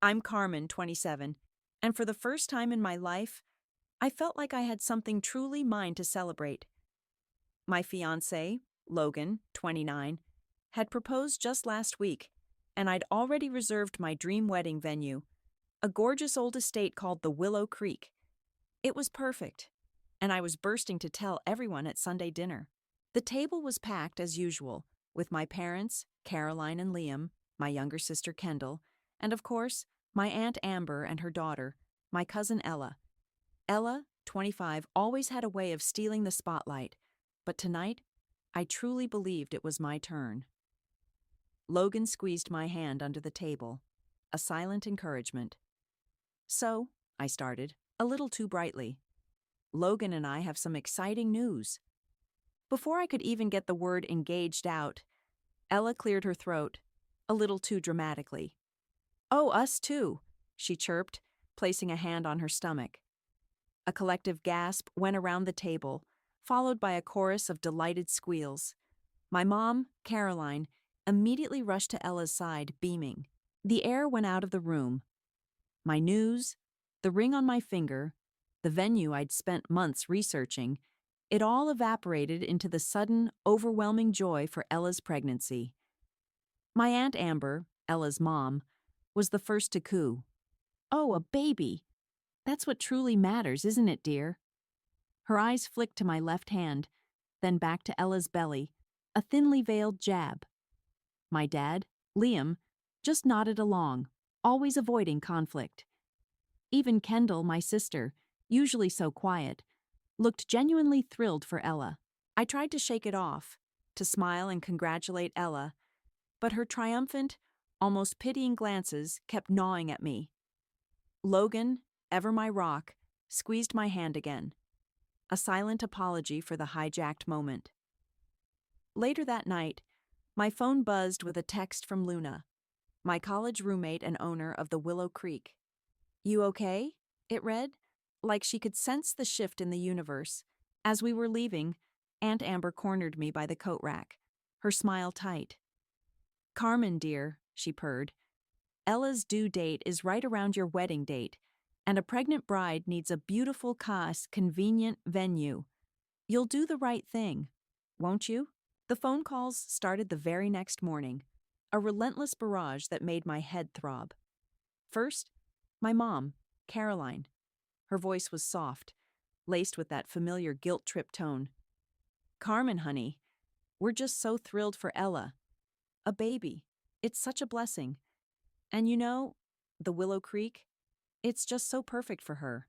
I'm Carmen, 27, and for the first time in my life, I felt like I had something truly mine to celebrate. My fiancé, Logan, 29, had proposed just last week, and I'd already reserved my dream wedding venue, a gorgeous old estate called the Willow Creek. It was perfect, and I was bursting to tell everyone at Sunday dinner. The table was packed as usual, with my parents, Caroline and Liam, my younger sister Kendall, and of course, my Aunt Amber and her daughter, my cousin Ella. Ella, 25, always had a way of stealing the spotlight, but tonight, I truly believed it was my turn. Logan squeezed my hand under the table, a silent encouragement. So, I started, a little too brightly. Logan and I have some exciting news. Before I could even get the word engaged out, Ella cleared her throat, a little too dramatically. "Oh, us too," she chirped, placing a hand on her stomach. A collective gasp went around the table, followed by a chorus of delighted squeals. My mom, Caroline, immediately rushed to Ella's side, beaming. The air went out of the room. My news, the ring on my finger, the venue I'd spent months researching, it all evaporated into the sudden, overwhelming joy for Ella's pregnancy. My Aunt Amber, Ella's mom, was the first to coo. "Oh, a baby! That's what truly matters, isn't it, dear?" Her eyes flicked to my left hand, then back to Ella's belly, a thinly veiled jab. My dad, Liam, just nodded along, always avoiding conflict. Even Kendall, my sister, usually so quiet, looked genuinely thrilled for Ella. I tried to shake it off, to smile and congratulate Ella, but her triumphant, almost pitying glances kept gnawing at me. Logan, ever my rock, squeezed my hand again, a silent apology for the hijacked moment. Later that night, my phone buzzed with a text from Luna, my college roommate and owner of the Willow Creek. "You okay?" it read, like she could sense the shift in the universe. As we were leaving, Aunt Amber cornered me by the coat rack, her smile tight. "Carmen, dear," she purred, "Ella's due date is right around your wedding date, and a pregnant bride needs a beautiful, convenient venue. You'll do the right thing, won't you?" The phone calls started the very next morning, a relentless barrage that made my head throb. First, my mom, Caroline. Her voice was soft, laced with that familiar guilt-trip tone. "Carmen, honey, we're just so thrilled for Ella. A baby. It's such a blessing. And you know, the Willow Creek, it's just so perfect for her.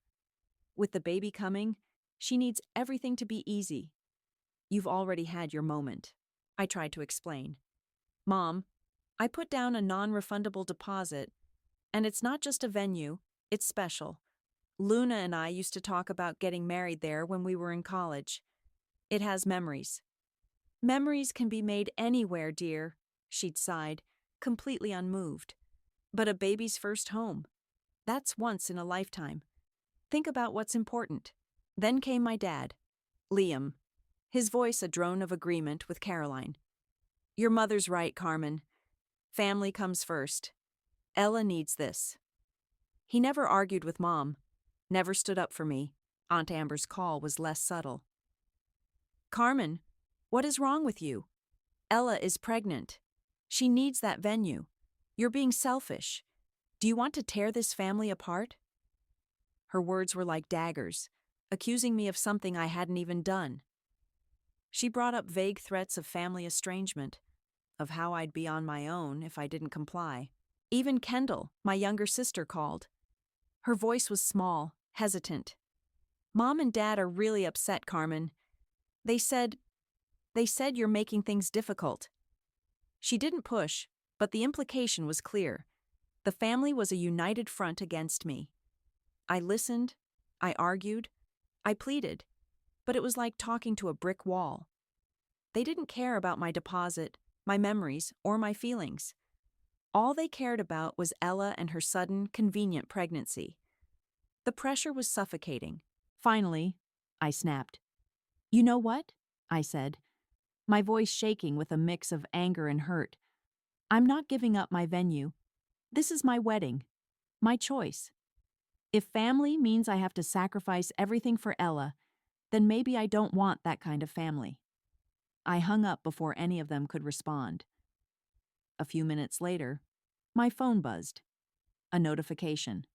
With the baby coming, she needs everything to be easy. You've already had your moment." I tried to explain. "Mom, I put down a non-refundable deposit, and it's not just a venue, it's special. Luna and I used to talk about getting married there when we were in college. It has memories." "Memories can be made anywhere, dear," she'd sighed, completely unmoved. "But a baby's first home, that's once in a lifetime. Think about what's important." Then came my dad, Liam, his voice a drone of agreement with Caroline. "Your mother's right, Carmen. Family comes first. Ella needs this." He never argued with Mom, never stood up for me. Aunt Amber's call was less subtle. "Carmen, what is wrong with you? Ella is pregnant. She needs that venue. You're being selfish. Do you want to tear this family apart?" Her words were like daggers, accusing me of something I hadn't even done. She brought up vague threats of family estrangement, of how I'd be on my own if I didn't comply. Even Kendall, my younger sister, called. Her voice was small, hesitant. "Mom and Dad are really upset, Carmen. They said you're making things difficult." She didn't push, but the implication was clear. The family was a united front against me. I listened, I argued, I pleaded, but it was like talking to a brick wall. They didn't care about my deposit, my memories, or my feelings. All they cared about was Ella and her sudden, convenient pregnancy. The pressure was suffocating. Finally, I snapped. "You know what?" I said, my voice shaking with a mix of anger and hurt. "I'm not giving up my venue. This is my wedding. My choice. If family means I have to sacrifice everything for Ella, then maybe I don't want that kind of family. I hung up before any of them could respond. A few minutes later, my phone buzzed. A notification.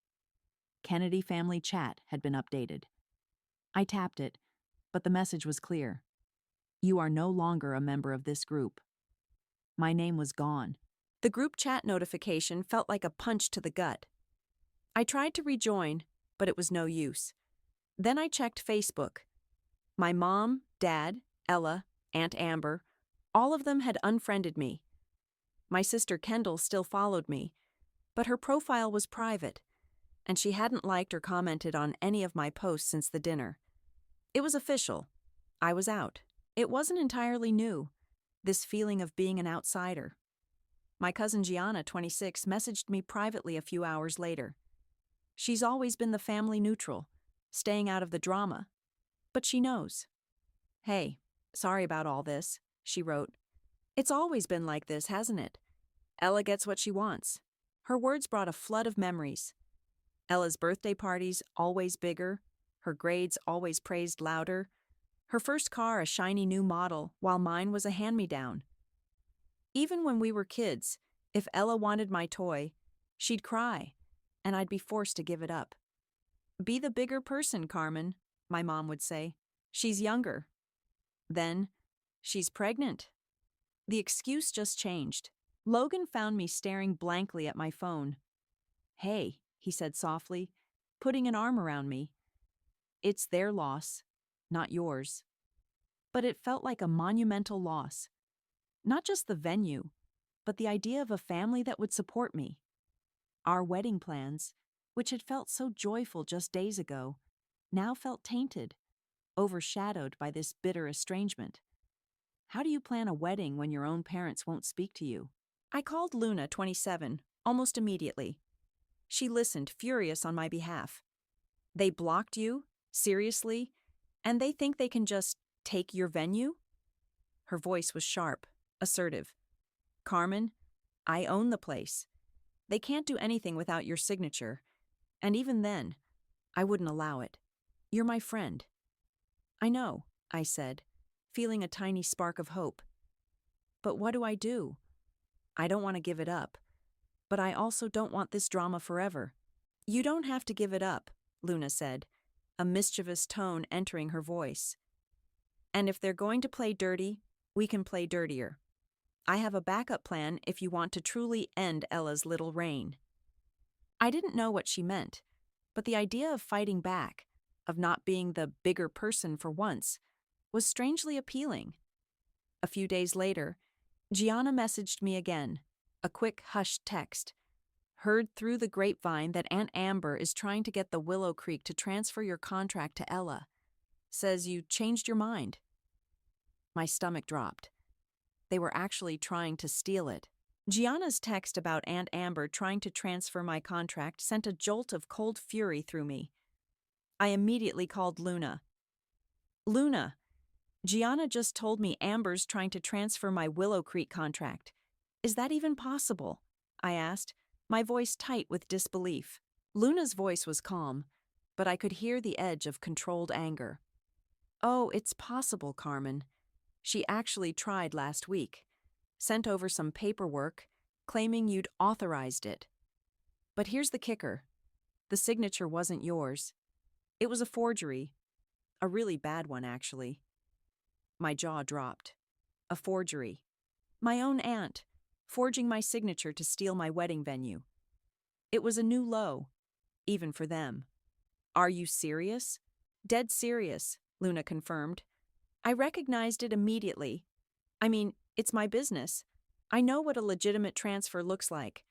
Kennedy Family Chat had been updated. I tapped it, but the message was clear. You are no longer a member of this group. My name was gone. The group chat notification felt like a punch to the gut. I tried to rejoin, but it was no use. Then I checked Facebook. My mom, dad, Ella, Aunt Amber, all of them had unfriended me. My sister Kendall still followed me, but her profile was private, and she hadn't liked or commented on any of my posts since the dinner. It was official. I was out. It wasn't entirely new, this feeling of being an outsider. My cousin Gianna, 26, messaged me privately a few hours later. She's always been the family neutral, staying out of the drama, but she knows. Hey, sorry about all this, she wrote. It's always been like this, hasn't it? Ella gets what she wants. Her words brought a flood of memories. Ella's birthday parties always bigger, her grades always praised louder, her first car a shiny new model while mine was a hand-me-down. Even when we were kids, if Ella wanted my toy, she'd cry, and I'd be forced to give it up. Be the bigger person, Carmen, my mom would say. She's younger. Then, she's pregnant. The excuse just changed. Logan found me staring blankly at my phone. Hey, he said softly, putting an arm around me. It's their loss, not yours. But it felt like a monumental loss. Not just the venue, but the idea of a family that would support me. Our wedding plans, which had felt so joyful just days ago, now felt tainted, overshadowed by this bitter estrangement. How do you plan a wedding when your own parents won't speak to you? I called Luna, 27, almost immediately. She listened, furious on my behalf. They blocked you? Seriously? And they think they can just take your venue? Her voice was sharp, assertive. Carmen, I own the place. They can't do anything without your signature. And even then, I wouldn't allow it. You're my friend. I know, I said, feeling a tiny spark of hope. But what do I do? I don't want to give it up, but I also don't want this drama forever. You don't have to give it up, Luna said, a mischievous tone entering her voice. And if they're going to play dirty, we can play dirtier. I have a backup plan if you want to truly end Ella's little reign. I didn't know what she meant, but the idea of fighting back, of not being the bigger person for once, was strangely appealing. A few days later, Gianna messaged me again, a quick hushed text. Heard through the grapevine that Aunt Amber is trying to get the Willow Creek to transfer your contract to Ella. Says you changed your mind. My stomach dropped. They were actually trying to steal it. Gianna's text about Aunt Amber trying to transfer my contract sent a jolt of cold fury through me. I immediately called Luna. Luna, Gianna just told me Amber's trying to transfer my Willow Creek contract. Is that even possible? I asked, my voice tight with disbelief. Luna's voice was calm, but I could hear the edge of controlled anger. Oh, it's possible, Carmen. She actually tried last week. Sent over some paperwork, claiming you'd authorized it. But here's the kicker. The signature wasn't yours. It was a forgery. A really bad one, actually. My jaw dropped. A forgery. My own aunt, forging my signature to steal my wedding venue. It was a new low, even for them. Are you serious? Dead serious, Luna confirmed. I recognized it immediately. I mean, it's my business. I know what a legitimate transfer looks like.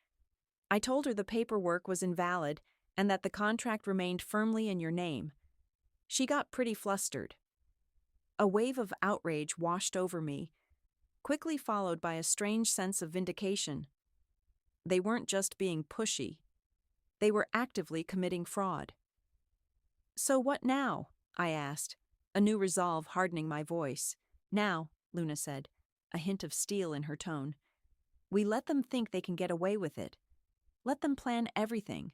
I told her the paperwork was invalid and that the contract remained firmly in your name. She got pretty flustered. A wave of outrage washed over me, quickly followed by a strange sense of vindication. They weren't just being pushy. They were actively committing fraud. So what now? I asked, a new resolve hardening my voice. Now, Luna said, a hint of steel in her tone. We let them think they can get away with it. Let them plan everything.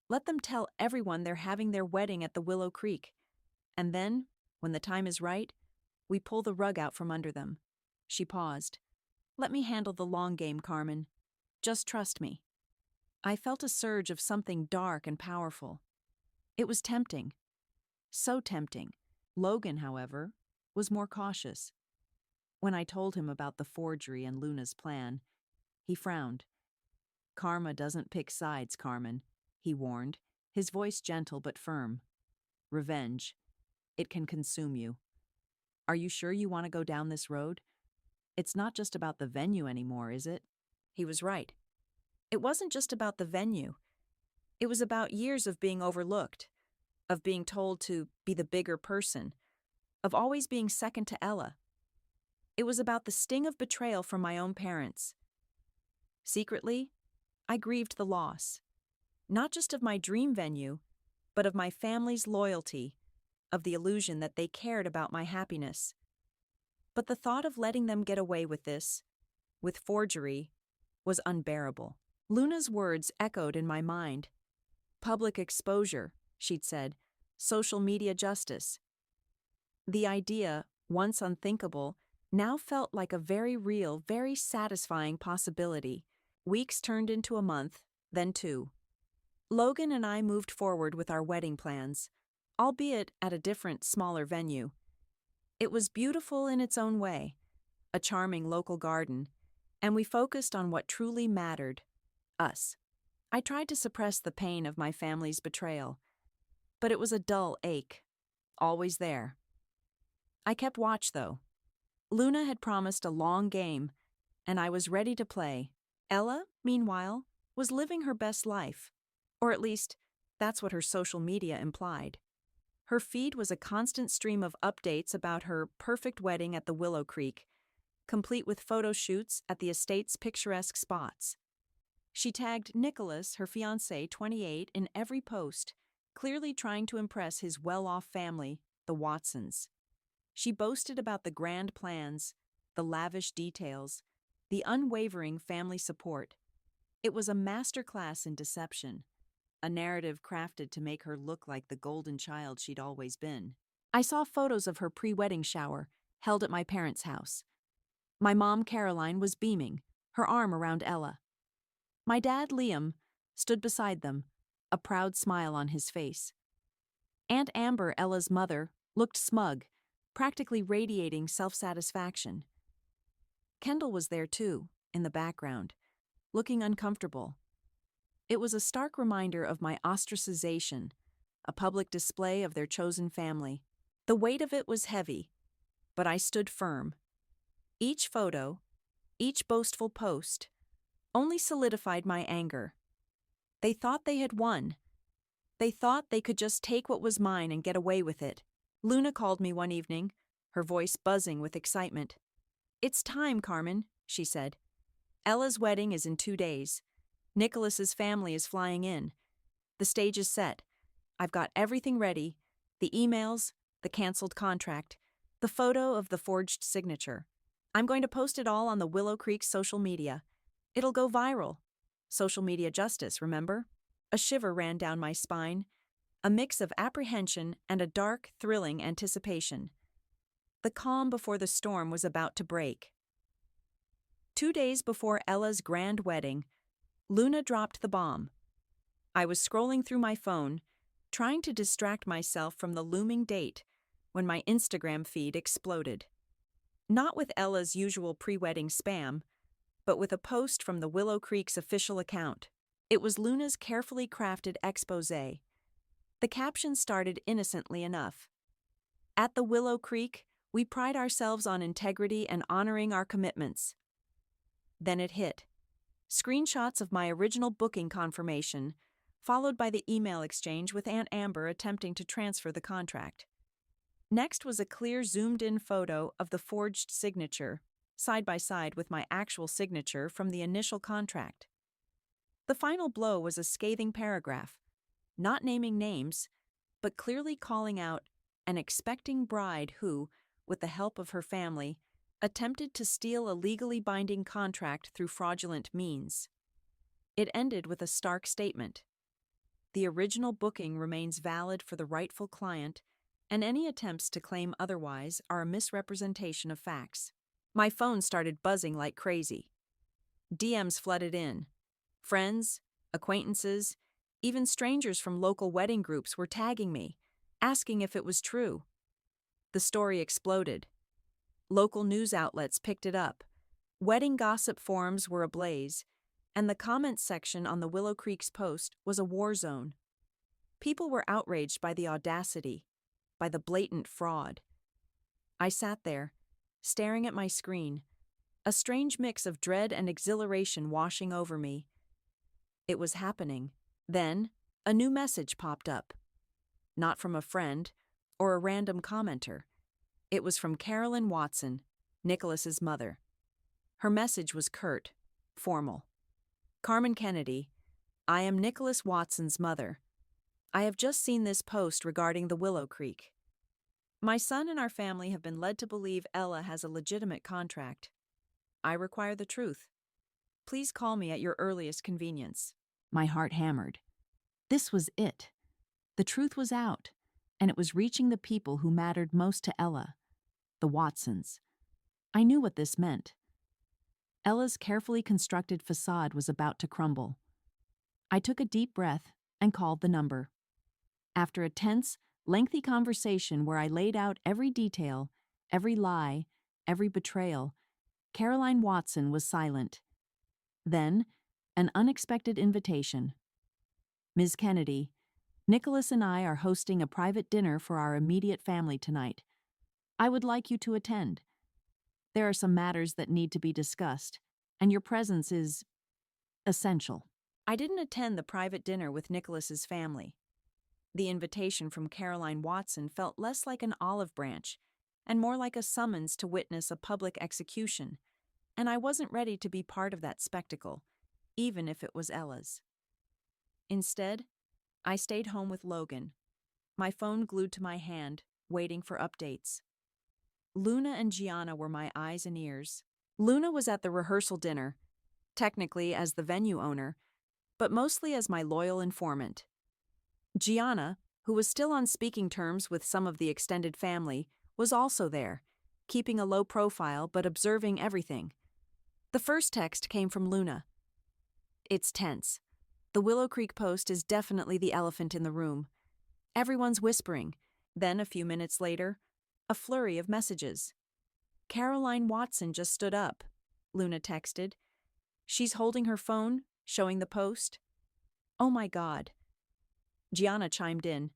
Let them tell everyone they're having their wedding at the Willow Creek. And then, when the time is right, we pull the rug out from under them." She paused. "Let me handle the long game, Carmen. Just trust me." I felt a surge of something dark and powerful. It was tempting. So tempting. Logan, however, was more cautious. When I told him about the forgery and Luna's plan, he frowned. "Karma doesn't pick sides, Carmen," he warned, his voice gentle but firm. "Revenge. It can consume you. Are you sure you want to go down this road? It's not just about the venue anymore, is it?" He was right. It wasn't just about the venue. It was about years of being overlooked, of being told to be the bigger person, of always being second to Ella. It was about the sting of betrayal from my own parents. Secretly, I grieved the loss, not just of my dream venue, but of my family's loyalty, of the illusion that they cared about my happiness. But the thought of letting them get away with this, with forgery, was unbearable. Luna's words echoed in my mind. Public exposure, she'd said, social media justice. The idea, once unthinkable, now felt like a very real, very satisfying possibility. Weeks turned into a month, then 2. Logan and I moved forward with our wedding plans, albeit at a different, smaller venue. It was beautiful in its own way, a charming local garden, and we focused on what truly mattered, us. I tried to suppress the pain of my family's betrayal, but it was a dull ache, always there. I kept watch, though. Luna had promised a long game, and I was ready to play. Ella, meanwhile, was living her best life, or at least, that's what her social media implied. Her feed was a constant stream of updates about her perfect wedding at the Willow Creek, complete with photo shoots at the estate's picturesque spots. She tagged Nicholas, her fiancé, 28, in every post, clearly trying to impress his well-off family, the Watsons. She boasted about the grand plans, the lavish details, the unwavering family support. It was a masterclass in deception, a narrative crafted to make her look like the golden child she'd always been. I saw photos of her pre-wedding shower, held at my parents' house. My mom, Caroline, was beaming, her arm around Ella. My dad, Liam, stood beside them, a proud smile on his face. Aunt Amber, Ella's mother, looked smug, practically radiating self-satisfaction. Kendall was there too, in the background, looking uncomfortable. It was a stark reminder of my ostracization, a public display of their chosen family. The weight of it was heavy, but I stood firm. Each photo, each boastful post, only solidified my anger. They thought they had won. They thought they could just take what was mine and get away with it. Luna called me one evening, her voice buzzing with excitement. "It's time, Carmen," she said. "Ella's wedding is in 2 days. Nicholas's family is flying in. The stage is set. I've got everything ready, the emails, the canceled contract, the photo of the forged signature. I'm going to post it all on the Willow Creek social media. It'll go viral. Social media justice, remember?" A shiver ran down my spine, a mix of apprehension and a dark, thrilling anticipation. The calm before the storm was about to break. 2 days before Ella's grand wedding, Luna dropped the bomb. I was scrolling through my phone, trying to distract myself from the looming date, when my Instagram feed exploded. Not with Ella's usual pre-wedding spam, but with a post from the Willow Creek's official account. It was Luna's carefully crafted exposé. The caption started innocently enough. "At the Willow Creek, we pride ourselves on integrity and honoring our commitments." Then it hit. Screenshots of my original booking confirmation, followed by the email exchange with Aunt Amber attempting to transfer the contract. Next was a clear zoomed-in photo of the forged signature, side by side with my actual signature from the initial contract. The final blow was a scathing paragraph, not naming names, but clearly calling out an expecting bride who, with the help of her family, attempted to steal a legally binding contract through fraudulent means. It ended with a stark statement. The original booking remains valid for the rightful client, and any attempts to claim otherwise are a misrepresentation of facts. My phone started buzzing like crazy. DMs flooded in. Friends, acquaintances, even strangers from local wedding groups were tagging me, asking if it was true. The story exploded. Local news outlets picked it up. Wedding gossip forums were ablaze, and the comments section on the Willow Creek's post was a war zone. People were outraged by the audacity, by the blatant fraud. I sat there, staring at my screen, a strange mix of dread and exhilaration washing over me. It was happening. Then, a new message popped up. Not from a friend or a random commenter. It was from Carolyn Watson, Nicholas's mother. Her message was curt, formal. Carmen Kennedy, I am Nicholas Watson's mother. I have just seen this post regarding the Willow Creek. My son and our family have been led to believe Ella has a legitimate contract. I require the truth. Please call me at your earliest convenience. My heart hammered. This was it. The truth was out, and it was reaching the people who mattered most to Ella, the Watsons. I knew what this meant. Ella's carefully constructed facade was about to crumble. I took a deep breath and called the number. After a tense, lengthy conversation where I laid out every detail, every lie, every betrayal, Caroline Watson was silent. Then, an unexpected invitation. Ms. Kennedy, Nicholas and I are hosting a private dinner for our immediate family tonight. I would like you to attend. There are some matters that need to be discussed, and your presence is essential. I didn't attend the private dinner with Nicholas's family. The invitation from Caroline Watson felt less like an olive branch and more like a summons to witness a public execution, and I wasn't ready to be part of that spectacle, even if it was Ella's. Instead, I stayed home with Logan, my phone glued to my hand, waiting for updates. Luna and Gianna were my eyes and ears. Luna was at the rehearsal dinner, technically as the venue owner, but mostly as my loyal informant. Gianna, who was still on speaking terms with some of the extended family, was also there, keeping a low profile but observing everything. The first text came from Luna. It's tense. The Willow Creek post is definitely the elephant in the room. Everyone's whispering. Then, a few minutes later, a flurry of messages. Caroline Watson just stood up, Luna texted. She's holding her phone, showing the post. Oh my God. Gianna chimed in.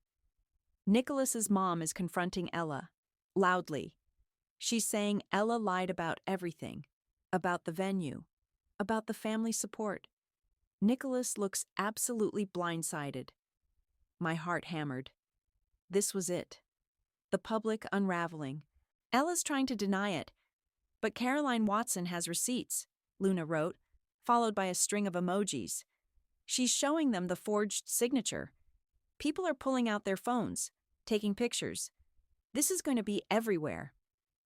Nicholas's mom is confronting Ella, loudly. She's saying Ella lied about everything, about the venue, about the family support. Nicholas looks absolutely blindsided. My heart hammered. This was it. The public unraveling. Ella's trying to deny it, but Caroline Watson has receipts, Luna wrote, followed by a string of emojis. She's showing them the forged signature. People are pulling out their phones, taking pictures. This is going to be everywhere.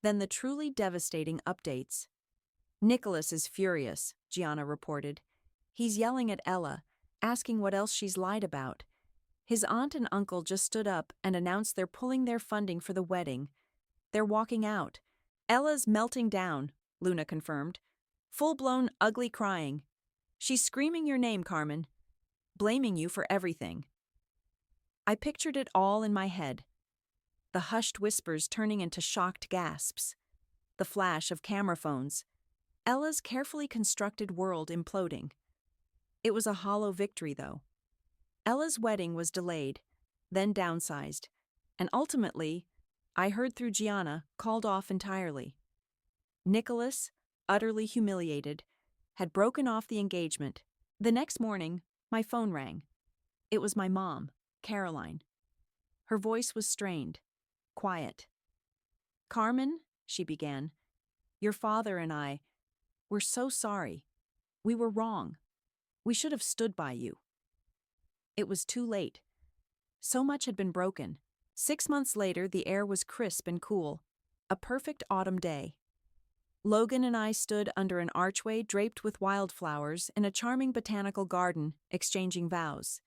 Then the truly devastating updates. Nicholas is furious, Gianna reported. He's yelling at Ella, asking what else she's lied about. His aunt and uncle just stood up and announced they're pulling their funding for the wedding. They're walking out. Ella's melting down, Luna confirmed. Full-blown ugly crying. She's screaming your name, Carmen. Blaming you for everything. I pictured it all in my head. The hushed whispers turning into shocked gasps. The flash of camera phones. Ella's carefully constructed world imploding. It was a hollow victory, though. Ella's wedding was delayed, then downsized, and ultimately, I heard through Gianna, called off entirely. Nicholas, utterly humiliated, had broken off the engagement. The next morning, my phone rang. It was my mom, Caroline. Her voice was strained, quiet. Carmen, she began, your father and we're so sorry. We were wrong. We should have stood by you. It was too late. So much had been broken. 6 months later, the air was crisp and cool. A perfect autumn day. Logan and I stood under an archway draped with wildflowers in a charming botanical garden, exchanging vows.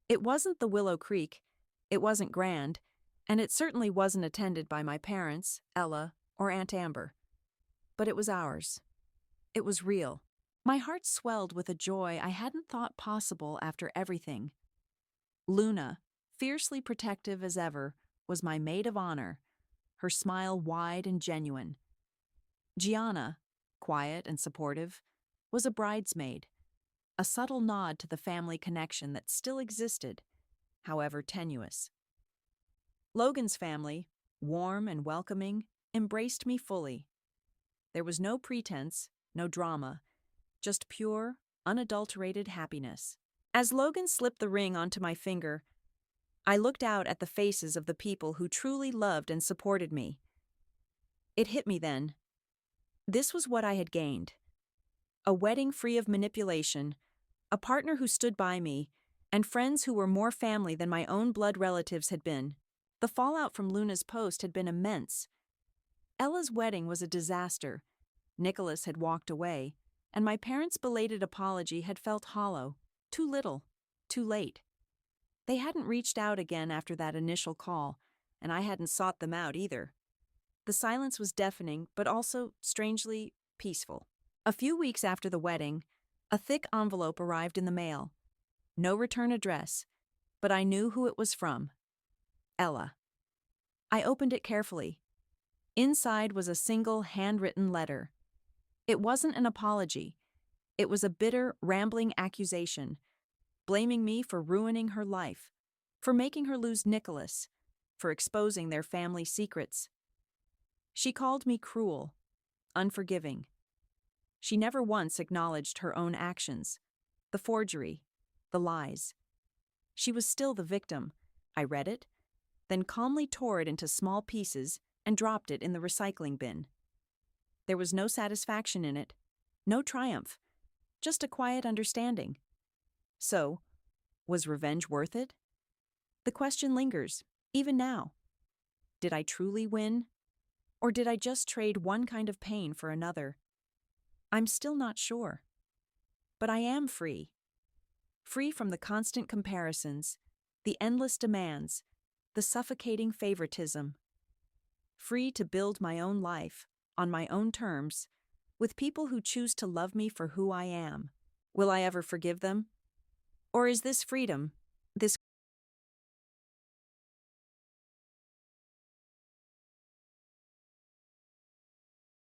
It wasn't the Willow Creek, it wasn't grand, and it certainly wasn't attended by my parents, Ella, or Aunt Amber. But it was ours. It was real. My heart swelled with a joy I hadn't thought possible after everything. Luna, fiercely protective as ever, was my maid of honor, her smile wide and genuine. Gianna, quiet and supportive, was a bridesmaid, a subtle nod to the family connection that still existed, however tenuous. Logan's family, warm and welcoming, embraced me fully. There was no pretense, no drama, just pure, unadulterated happiness. As Logan slipped the ring onto my finger, I looked out at the faces of the people who truly loved and supported me. It hit me then. This was what I had gained. A wedding free of manipulation, a partner who stood by me, and friends who were more family than my own blood relatives had been. The fallout from Luna's post had been immense. Ella's wedding was a disaster. Nicholas had walked away, and my parents' belated apology had felt hollow, too little, too late. They hadn't reached out again after that initial call, and I hadn't sought them out either. The silence was deafening, but also, strangely, peaceful. A few weeks after the wedding, a thick envelope arrived in the mail. No return address, but I knew who it was from. Ella. I opened it carefully. Inside was a single handwritten letter. It wasn't an apology. It was a bitter, rambling accusation, blaming me for ruining her life, for making her lose Nicholas, for exposing their family secrets. She called me cruel, unforgiving. She never once acknowledged her own actions, the forgery, the lies. She was still the victim. I read it, then calmly tore it into small pieces and dropped it in the recycling bin. There was no satisfaction in it, no triumph, just a quiet understanding. So, was revenge worth it? The question lingers, even now. Did I truly win? Or did I just trade one kind of pain for another? I'm still not sure. But I am free. Free from the constant comparisons, the endless demands, the suffocating favoritism. Free to build my own life, on my own terms, with people who choose to love me for who I am. Will I ever forgive them? Or is this freedom